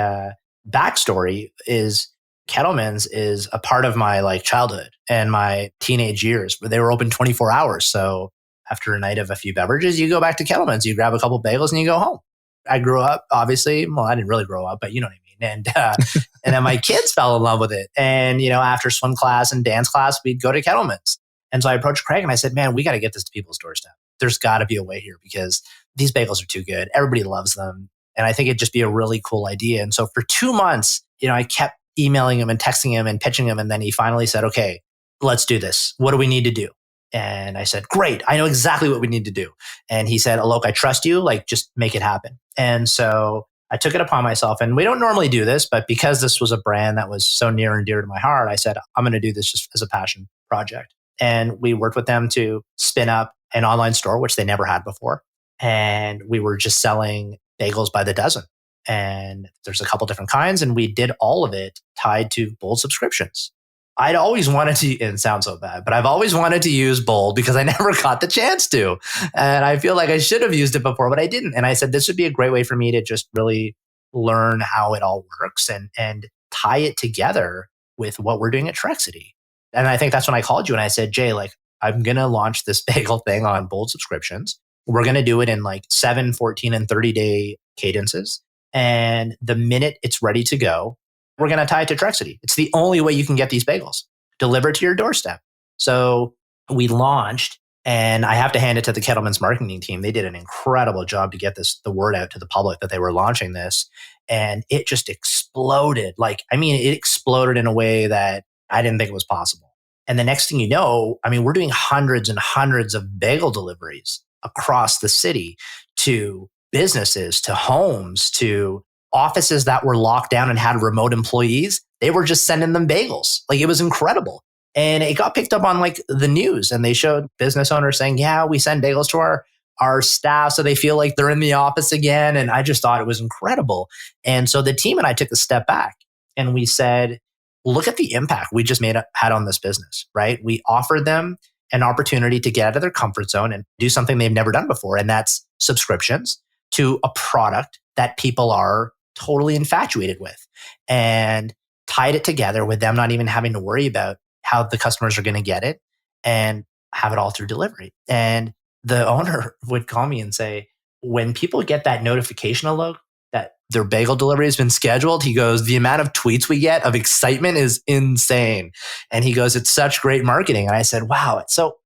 backstory is Kettleman's is a part of my like childhood and my teenage years, but they were open 24 hours. So after a night of a few beverages, you go back to Kettleman's, you grab a couple bagels and you go home. I grew up, obviously, well, I didn't really grow up, but you know what I mean. And then my kids fell in love with it. And, you know, after swim class and dance class, we'd go to Kettleman's. And so I approached Craig and I said, man, we got to get this to people's doorstep. There's got to be a way here because these bagels are too good. Everybody loves them. And I think it'd just be a really cool idea. And so for 2 months, you know, I kept emailing him and texting him and pitching him. And then he finally said, okay, let's do this. What do we need to do? And I said, great. I know exactly what we need to do. And he said, Alok, I trust you. Like, just make it happen. And so I took it upon myself. And we don't normally do this, but because this was a brand that was so near and dear to my heart, I said, I'm going to do this just as a passion project. And we worked with them to spin up an online store, which they never had before. And we were just selling bagels by the dozen. And there's a couple different kinds. And we did all of it tied to Bold subscriptions. I'd always wanted to, and it sounds so bad, but I've always wanted to use Bold because I never got the chance to. And I feel like I should have used it before, but I didn't. And I said, this would be a great way for me to just really learn how it all works and tie it together with what we're doing at Trexity. And I think that's when I called you and I said, Jay, like, I'm going to launch this bagel thing on Bold subscriptions. We're going to do it in like 7, 14, and 30-day cadences. And the minute it's ready to go, we're going to tie it to Trexity. It's the only way you can get these bagels delivered to your doorstep. So we launched, and I have to hand it to the Kettleman's marketing team. They did an incredible job to get the word out to the public that they were launching this. And it just exploded. It exploded in a way that I didn't think it was possible. And the next thing you know, we're doing hundreds and hundreds of bagel deliveries across the city to businesses, to homes, to offices that were locked down and had remote employees. They were just sending them bagels. Like, it was incredible. And it got picked up on like the news, and they showed business owners saying, yeah, we send bagels to our staff so they feel like they're in the office again. And I just thought it was incredible. And so the team and I took a step back and we said, look at the impact we just had on this business, right? We offered them an opportunity to get out of their comfort zone and do something they've never done before. And that's subscriptions to a product that people are totally infatuated with, and tied it together with them not even having to worry about how the customers are going to get it, and have it all through delivery. And the owner would call me and say, when people get that notification alert that their bagel delivery has been scheduled, he goes, the amount of tweets we get of excitement is insane. And he goes, it's such great marketing. And I said, wow. So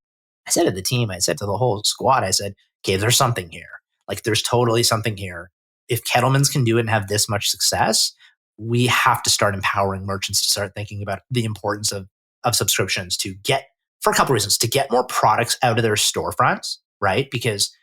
I said to the team, I said to the whole squad, I said, okay, there's something here. Like, there's totally something here. If Kettleman's can do it and have this much success, we have to start empowering merchants to start thinking about the importance of subscriptions to get, for a couple of reasons, to get more products out of their storefronts, right? Because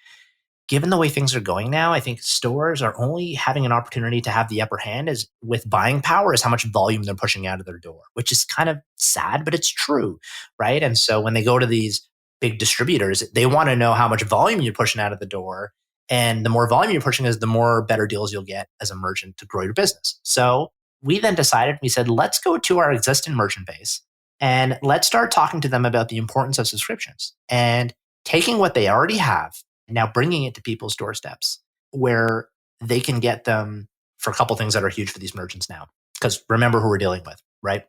given the way things are going now, I think stores are only having an opportunity to have the upper hand is with buying power is how much volume they're pushing out of their door, which is kind of sad, but it's true, right? And so when they go to these big distributors, they want to know how much volume you're pushing out of the door. And the more volume you're pushing is the more better deals you'll get as a merchant to grow your business. So we then decided, we said, let's go to our existing merchant base and let's start talking to them about the importance of subscriptions and taking what they already have, now bringing it to people's doorsteps where they can get them for a couple things that are huge for these merchants now. Because remember who we're dealing with, right?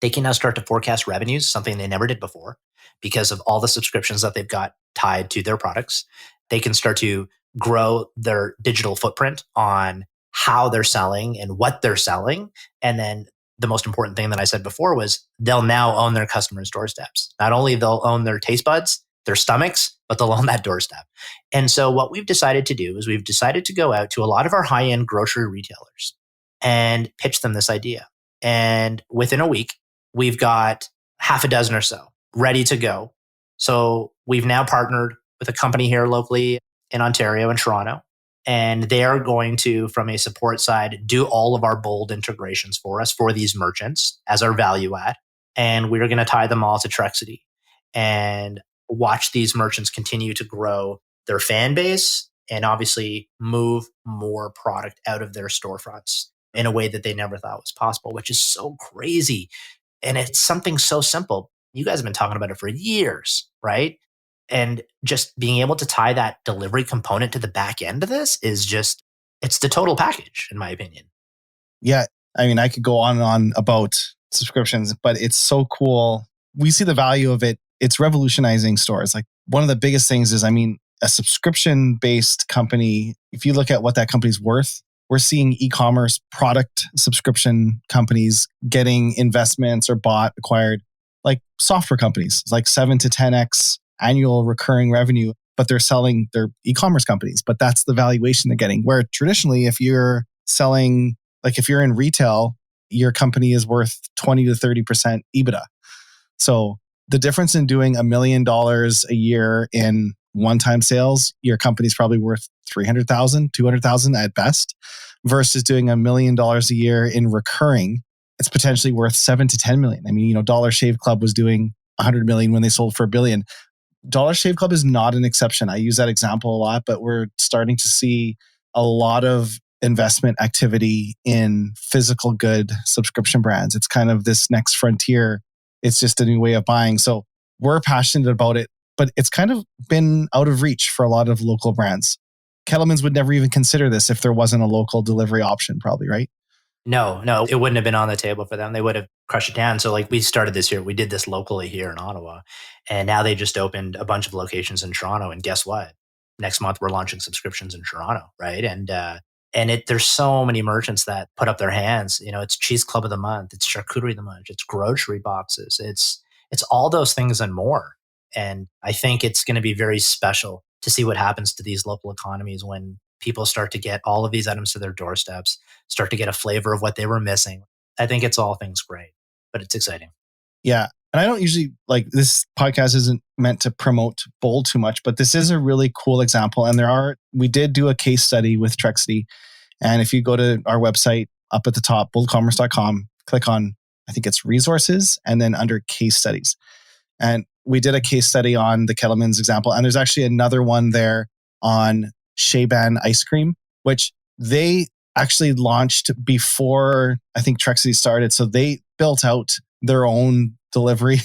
They can now start to forecast revenues, something they never did before, because of all the subscriptions that they've got tied to their products. They can start to grow their digital footprint on how they're selling and what they're selling. And then the most important thing that I said before was they'll now own their customers' doorsteps. Not only they'll own their taste buds, their stomachs, but they'll own that doorstep. And so what we've decided to do is we've decided to go out to a lot of our high-end grocery retailers and pitch them this idea. And within a week, we've got half a dozen or so ready to go. So we've now partnered with a company here locally in Ontario and Toronto, and they are going to, from a support side, do all of our bold integrations for us for these merchants as our value add. And we're going to tie them all to Trexity and watch these merchants continue to grow their fan base and obviously move more product out of their storefronts in a way that they never thought was possible, which is so crazy. And it's something so simple. You guys have been talking about it for years, right? And just being able to tie that delivery component to the back end of this is just, it's the total package, in my opinion. Yeah. I mean, I could go on and on about subscriptions, but it's so cool. We see the value of it. It's revolutionizing stores. Like, one of the biggest things is, I mean, a subscription-based company, if you look at what that company's worth, we're seeing e-commerce product subscription companies getting investments or acquired, like software companies, like 7 to 10x annual recurring revenue, but they're selling their e-commerce companies. But that's the valuation they're getting. Where traditionally, if you're selling, like if you're in retail, your company is worth 20 to 30% EBITDA. So the difference in doing $1 million a year in one-time sales, your company's probably worth $300,000, $200,000 at best, versus doing $1 million a year in recurring. It's potentially worth 7 to 10 million. I mean, you know, Dollar Shave Club was doing 100 million when they sold for $1 billion. Dollar Shave Club is not an exception. I use that example a lot, but we're starting to see a lot of investment activity in physical good subscription brands. It's kind of this next frontier. It's just a new way of buying. So we're passionate about it, but it's kind of been out of reach for a lot of local brands. Kettleman's would never even consider this if there wasn't a local delivery option, probably, right? No, it wouldn't have been on the table for them. They would have crushed it down. So like, we started this here. We did this locally here in Ottawa, and now they just opened a bunch of locations in Toronto. And guess what? Next month we're launching subscriptions in Toronto, right? And there's so many merchants that put up their hands. You know, it's Cheese Club of the Month, it's Charcuterie of the Month, it's grocery boxes, it's all those things and more. And I think it's going to be very special to see what happens to these local economies when people start to get all of these items to their doorsteps, start to get a flavor of what they were missing. I think it's all things great, but it's exciting. Yeah. And I don't usually, like, this podcast isn't meant to promote Bold too much, but this is a really cool example. And we did do a case study with Trexity. And if you go to our website up at the top, boldcommerce.com, click on, I think it's resources, and then under case studies. And we did a case study on the Kettleman's example. And there's actually another one there on Shea-Ban ice cream, which they actually launched before I think Trexity started. So they built out their own delivery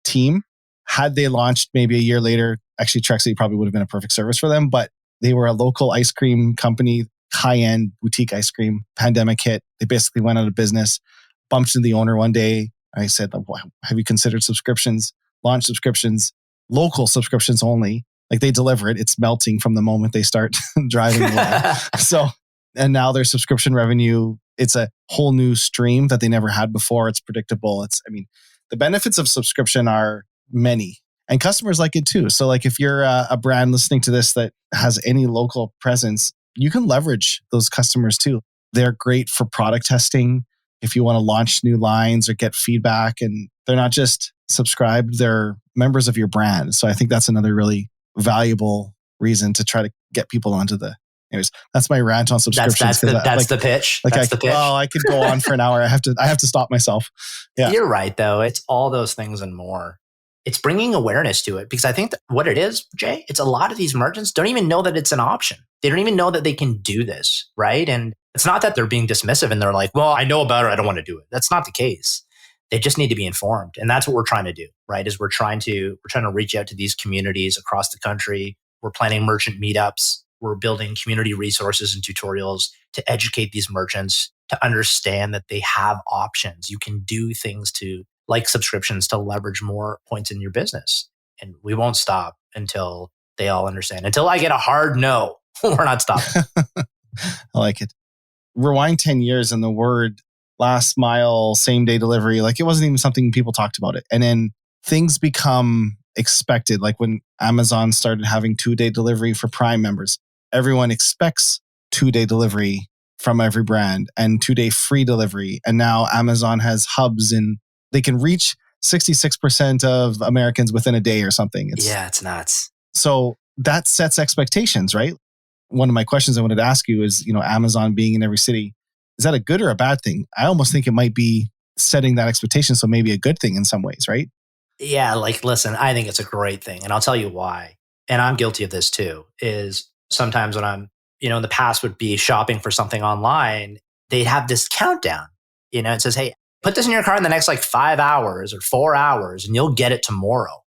team. Had they launched maybe a year later, actually Trexity probably would have been a perfect service for them, but they were a local ice cream company, high-end boutique ice cream. Pandemic hit. They basically went out of business. Bumped into the owner one day. I said, have you considered subscriptions? Launch subscriptions, local subscriptions only. Like they deliver it. It's melting from the moment they start driving away. And now their subscription revenue, it's a whole new stream that they never had before. It's predictable. The benefits of subscription are many and customers like it too. So like if you're a brand listening to this that has any local presence, you can leverage those customers too. They're great for product testing. If you want to launch new lines or get feedback, and they're not just subscribed, they're members of your brand. So I think that's another really valuable reason to try to get people onto the. Anyways, that's my rant on subscriptions. That's the pitch. That's the pitch. Oh, I could go on for an hour. I have to stop myself. Yeah. You're right, though. It's all those things and more. It's bringing awareness to it because I think that what it is, Jay, it's a lot of these merchants don't even know that it's an option. They don't even know that they can do this, right? And it's not that they're being dismissive and they're like, well, I know about it. I don't want to do it. That's not the case. They just need to be informed. And that's what we're trying to do, right? Is we're trying to reach out to these communities across the country. We're planning merchant meetups. We're building community resources and tutorials to educate these merchants to understand that they have options. You can do things like subscriptions to leverage more points in your business. And we won't stop until they all understand. Until I get a hard no, we're not stopping. I like it. Rewind 10 years and the word last mile, same day delivery, like it wasn't even something people talked about it. And then things become expected. Like when Amazon started having 2-day delivery for Prime members, everyone expects 2-day delivery from every brand and 2-day free delivery. And now Amazon has hubs and they can reach 66% of Americans within a day or something. It's nuts. So that sets expectations, right? One of my questions I wanted to ask you is, Amazon being in every city, is that a good or a bad thing? I almost think it might be setting that expectation. So maybe a good thing in some ways, right? Yeah. Listen, I think it's a great thing. And I'll tell you why. And I'm guilty of this too, is sometimes when I'm, in the past would be shopping for something online, they'd have this countdown, it says, hey, put this in your cart in the next 5 hours or 4 hours and you'll get it tomorrow.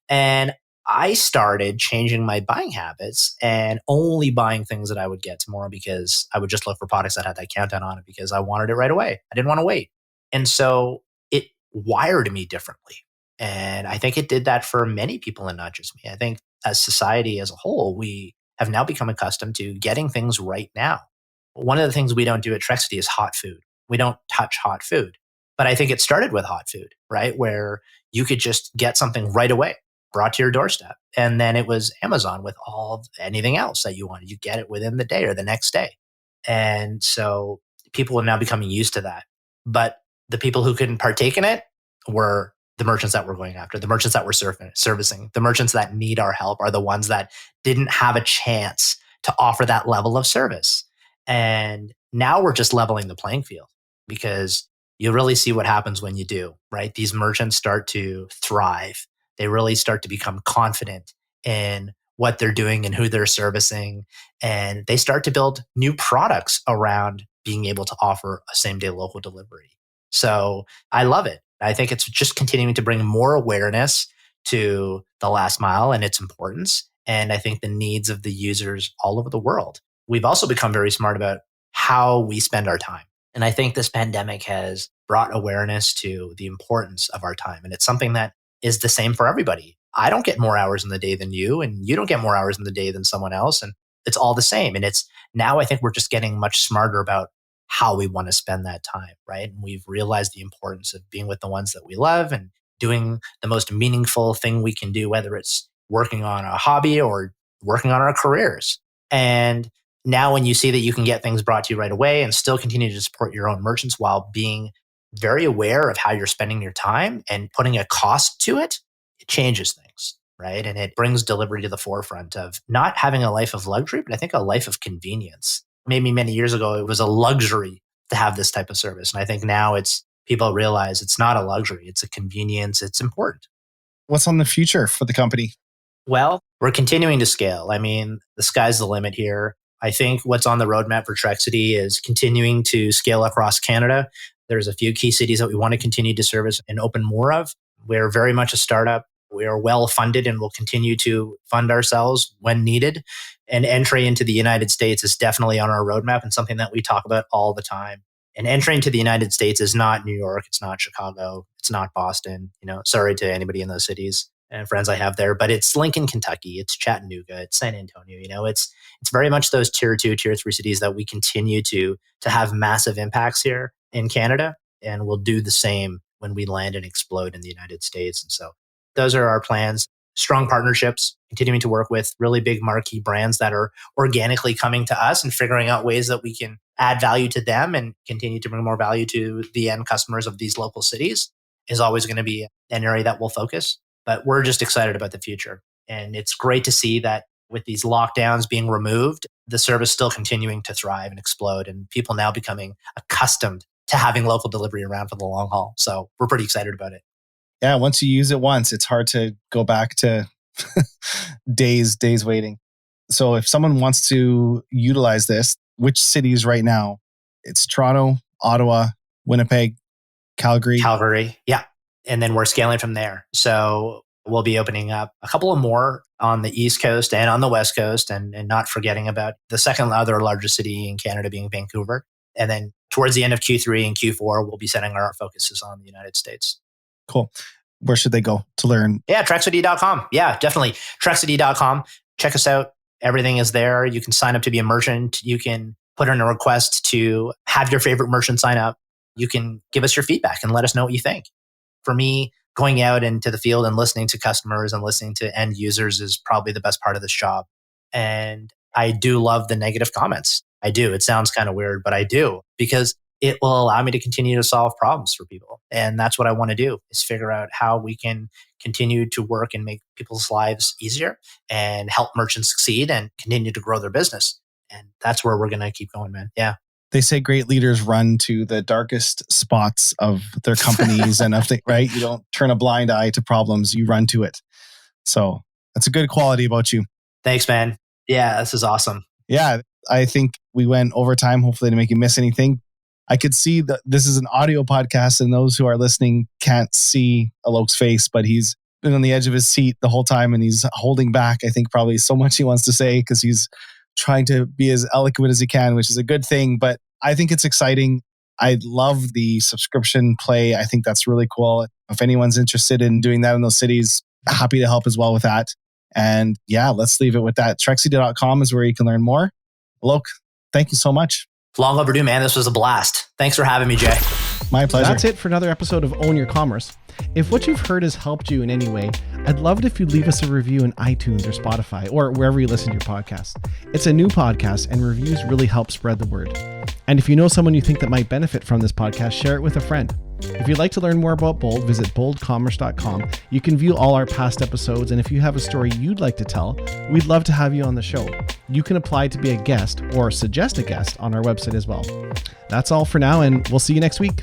And I started changing my buying habits and only buying things that I would get tomorrow because I would just look for products that had that countdown on it because I wanted it right away. I didn't want to wait. And so it wired me differently. And I think it did that for many people and not just me. I think as society as a whole, we have now become accustomed to getting things right now. One of the things we don't do at Trexity is hot food. We don't touch hot food. But I think it started with hot food, right? Where you could just get something right away, brought to your doorstep. And then it was Amazon with anything else that you wanted. You get it within the day or the next day. And so people are now becoming used to that. But the people who couldn't partake in it were the merchants that we're going after, the merchants that we're servicing, the merchants that need our help are the ones that didn't have a chance to offer that level of service. And now we're just leveling the playing field because you really see what happens when you do, right? These merchants start to thrive. They really start to become confident in what they're doing and who they're servicing. And they start to build new products around being able to offer a same-day local delivery. So I love it. I think it's just continuing to bring more awareness to the last mile and its importance. And I think the needs of the users all over the world. We've also become very smart about how we spend our time. And I think this pandemic has brought awareness to the importance of our time. And it's something that is the same for everybody. I don't get more hours in the day than you, and you don't get more hours in the day than someone else. And it's all the same. And it's now I think we're just getting much smarter about how we want to spend that time, right? And we've realized the importance of being with the ones that we love and doing the most meaningful thing we can do, whether it's working on a hobby or working on our careers. And now when you see that you can get things brought to you right away and still continue to support your own merchants while being very aware of how you're spending your time and putting a cost to it, it changes things, right? And it brings delivery to the forefront of not having a life of luxury, but I think a life of convenience. Maybe many years ago, it was a luxury to have this type of service. And I think now people realize it's not a luxury, it's a convenience, it's important. What's on the future for the company? Well, we're continuing to scale. I mean, the sky's the limit here. I think what's on the roadmap for Trexity is continuing to scale across Canada. There's a few key cities that we want to continue to service and open more of. We're very much a startup. We are well funded and will continue to fund ourselves when needed. And entry into the United States is definitely on our roadmap and something that we talk about all the time. And entering to the United States is not New York, it's not Chicago, it's not Boston. Sorry to anybody in those cities and friends I have there, but it's Lincoln, Kentucky, it's Chattanooga, it's San Antonio. It's very much those tier 2, tier 3 cities that we continue to have massive impacts here in Canada, and we'll do the same when we land and explode in the United States. And so those are our plans. Strong partnerships, continuing to work with really big marquee brands that are organically coming to us and figuring out ways that we can add value to them and continue to bring more value to the end customers of these local cities is always going to be an area that we'll focus. But we're just excited about the future. And it's great to see that with these lockdowns being removed, the service still continuing to thrive and explode, and people now becoming accustomed to having local delivery around for the long haul. So we're pretty excited about it. Yeah, once you use it once, it's hard to go back to days waiting. So if someone wants to utilize this, which cities right now? It's Toronto, Ottawa, Winnipeg, Calgary. Yeah. And then we're scaling from there. So we'll be opening up a couple of more on the East Coast and on the West Coast, and not forgetting about the second other largest city in Canada being Vancouver. And then towards the end of Q3 and Q4, we'll be setting our focuses on the United States. Cool. Where should they go to learn? Yeah, Trexity.com. Yeah, definitely. Trexity.com. Check us out. Everything is there. You can sign up to be a merchant. You can put in a request to have your favorite merchant sign up. You can give us your feedback and let us know what you think. For me, going out into the field and listening to customers and listening to end users is probably the best part of this job. And I do love the negative comments. I do. It sounds kind of weird, but I do, because it will allow me to continue to solve problems for people. And that's what I want to do, is figure out how we can continue to work and make people's lives easier and help merchants succeed and continue to grow their business. And that's where we're going to keep going, man. Yeah. They say great leaders run to the darkest spots of their companies and right? You don't turn a blind eye to problems, you run to it. So that's a good quality about you. Thanks, man. Yeah, this is awesome. Yeah, I think we went over time, hopefully to make you miss anything. I could see that this is an audio podcast and those who are listening can't see Alok's face, but he's been on the edge of his seat the whole time and he's holding back, I think, probably so much he wants to say because he's trying to be as eloquent as he can, which is a good thing. But I think it's exciting. I love the subscription play. I think that's really cool. If anyone's interested in doing that in those cities, happy to help as well with that. And yeah, let's leave it with that. Trexity.com is where you can learn more. Alok, thank you so much. Long overdue, man. This was a blast. Thanks for having me, Jay. My pleasure. That's it for another episode of Own Your Commerce. If what you've heard has helped you in any way, I'd love it if you'd leave us a review in iTunes or Spotify or wherever you listen to your podcast. It's a new podcast and reviews really help spread the word. And if you know someone you think that might benefit from this podcast, share it with a friend. If you'd like to learn more about Bold, visit boldcommerce.com. You can view all our past episodes, and if you have a story you'd like to tell, we'd love to have you on the show. You can apply to be a guest or suggest a guest on our website as well. That's all for now, and we'll see you next week.